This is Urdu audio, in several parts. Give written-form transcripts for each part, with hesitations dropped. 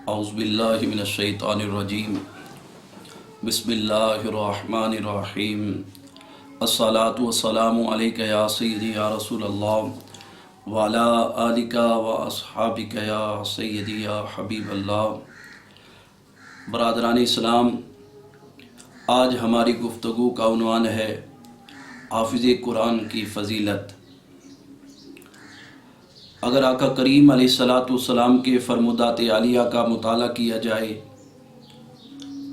اعوذ باللہ من الشیطان الرجیم بسم اللہ الرحمن الرحیم الصلاۃ والسلام علیک یا سیدی یا رسول اللہ وعلی آلک و اصحابک یا سیدی یا حبیب اللہ۔ برادران اسلام، آج ہماری گفتگو کا عنوان ہے حافظ قرآن کی فضیلت۔ اگر آقا کریم علیہ السلام کے فرمودات عالیہ کا مطالعہ کیا جائے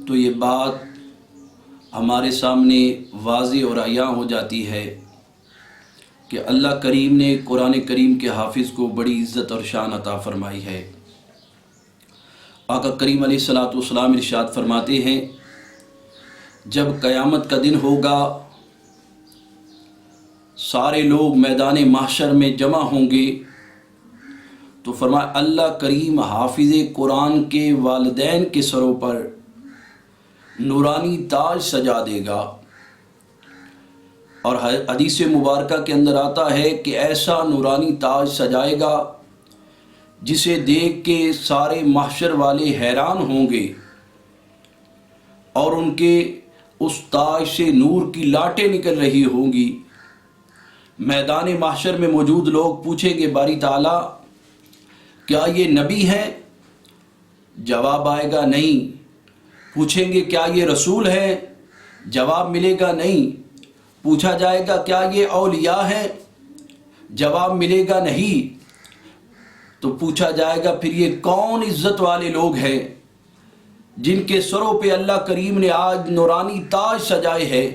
تو یہ بات ہمارے سامنے واضح اور عیاں ہو جاتی ہے کہ اللہ کریم نے قرآن کریم کے حافظ کو بڑی عزت اور شان عطا فرمائی ہے۔ آقا کریم علیہ السلام ارشاد فرماتے ہیں، جب قیامت کا دن ہوگا سارے لوگ میدان محشر میں جمع ہوں گے تو فرمایا اللہ کریم حافظ قرآن کے والدین کے سروں پر نورانی تاج سجا دے گا، اور حدیث مبارکہ کے اندر آتا ہے کہ ایسا نورانی تاج سجائے گا جسے دیکھ کے سارے محشر والے حیران ہوں گے، اور ان کے اس تاج سے نور کی لاٹیں نکل رہی ہوں گی۔ میدان محشر میں موجود لوگ پوچھیں گے باری تعالیٰ کیا یہ نبی ہیں؟ جواب آئے گا نہیں۔ پوچھیں گے کیا یہ رسول ہیں؟ جواب ملے گا نہیں۔ پوچھا جائے گا کیا یہ اولیاء ہیں؟ جواب ملے گا نہیں۔ تو پوچھا جائے گا پھر یہ کون عزت والے لوگ ہیں جن کے سروں پہ اللہ کریم نے آج نورانی تاج سجائے ہیں؟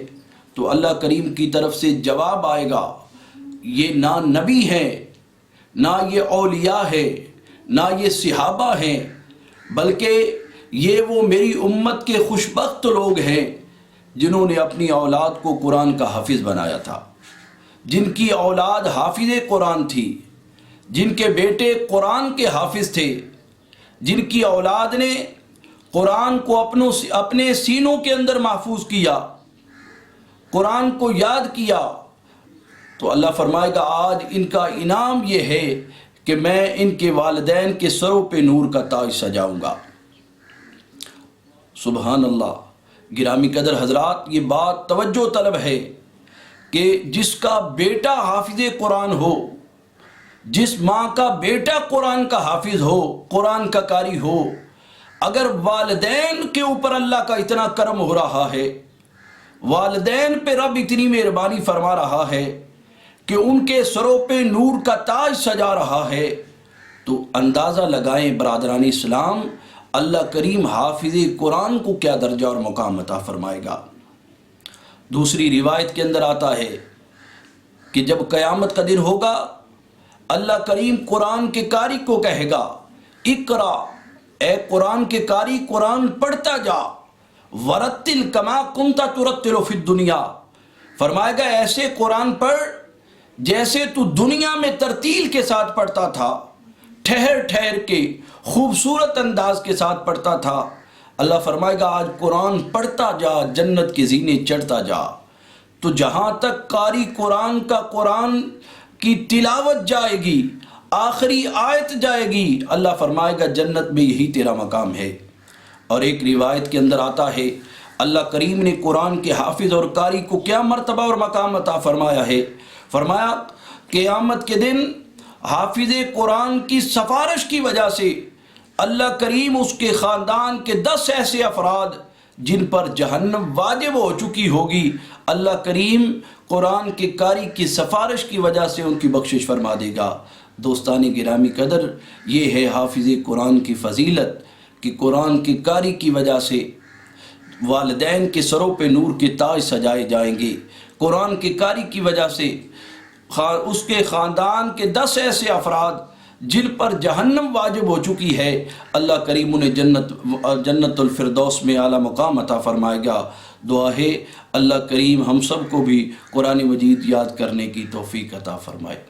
تو اللہ کریم کی طرف سے جواب آئے گا یہ نہ نبی ہیں، نہ یہ اولیاء ہے، نہ یہ صحابہ ہیں، بلکہ یہ وہ میری امت کے خوشبخت لوگ ہیں جنہوں نے اپنی اولاد کو قرآن کا حافظ بنایا تھا، جن کی اولاد حافظ قرآن تھی، جن کے بیٹے قرآن کے حافظ تھے، جن کی اولاد نے قرآن کو اپنے سینوں کے اندر محفوظ کیا، قرآن کو یاد کیا۔ تو اللہ فرمائے گا آج ان کا انعام یہ ہے کہ میں ان کے والدین کے سروں پہ نور کا تاج سجاؤں گا۔ سبحان اللہ۔ گرامی قدر حضرات، یہ بات توجہ طلب ہے کہ جس کا بیٹا حافظ قرآن ہو، جس ماں کا بیٹا قرآن کا حافظ ہو، قرآن کا قاری ہو، اگر والدین کے اوپر اللہ کا اتنا کرم ہو رہا ہے، والدین پہ رب اتنی مہربانی فرما رہا ہے کہ ان کے سروں پہ نور کا تاج سجا رہا ہے، تو اندازہ لگائیں برادران اسلام اللہ کریم حافظ قرآن کو کیا درجہ اور مقام عطا فرمائے گا۔ دوسری روایت کے اندر آتا ہے کہ جب قیامت کا دن ہوگا اللہ کریم قرآن کے قاری کو کہے گا اقرا، اے قرآن کے قاری قرآن پڑھتا جا، ورتل کما کنت ترتل فی الدنیا، فرمائے گا ایسے قرآن پڑھ جیسے تو دنیا میں ترتیل کے ساتھ پڑھتا تھا، ٹھہر ٹھہر کے خوبصورت انداز کے ساتھ پڑھتا تھا۔ اللہ فرمائے گا آج قرآن پڑھتا جا، جنت کے زینے چڑھتا جا۔ تو جہاں تک قاری قرآن کا قرآن کی تلاوت جائے گی، آخری آیت جائے گی، اللہ فرمائے گا جنت میں یہی تیرا مقام ہے۔ اور ایک روایت کے اندر آتا ہے اللہ کریم نے قرآن کے حافظ اور قاری کو کیا مرتبہ اور مقام عطا فرمایا ہے۔ فرمایا قیامت کے دن حافظ قرآن کی سفارش کی وجہ سے اللہ کریم اس کے خاندان کے 10 ایسے افراد جن پر جہنم واجب ہو چکی ہوگی، اللہ کریم قرآن کے قاری کی سفارش کی وجہ سے ان کی بخشش فرما دے گا۔ دوستان گرامی قدر، یہ ہے حافظ قرآن کی فضیلت کہ قرآن کے قاری کی وجہ سے والدین کے سروں پہ نور کے تاج سجائے جائیں گے، قرآن کے قاری کی وجہ سے اس کے خاندان کے 10 ایسے افراد جن پر جہنم واجب ہو چکی ہے، اللہ کریم انہیں جنت الفردوس میں اعلیٰ مقام عطا فرمائے گا۔ دعا ہے اللہ کریم ہم سب کو بھی قرآن مجید یاد کرنے کی توفیق عطا فرمائے۔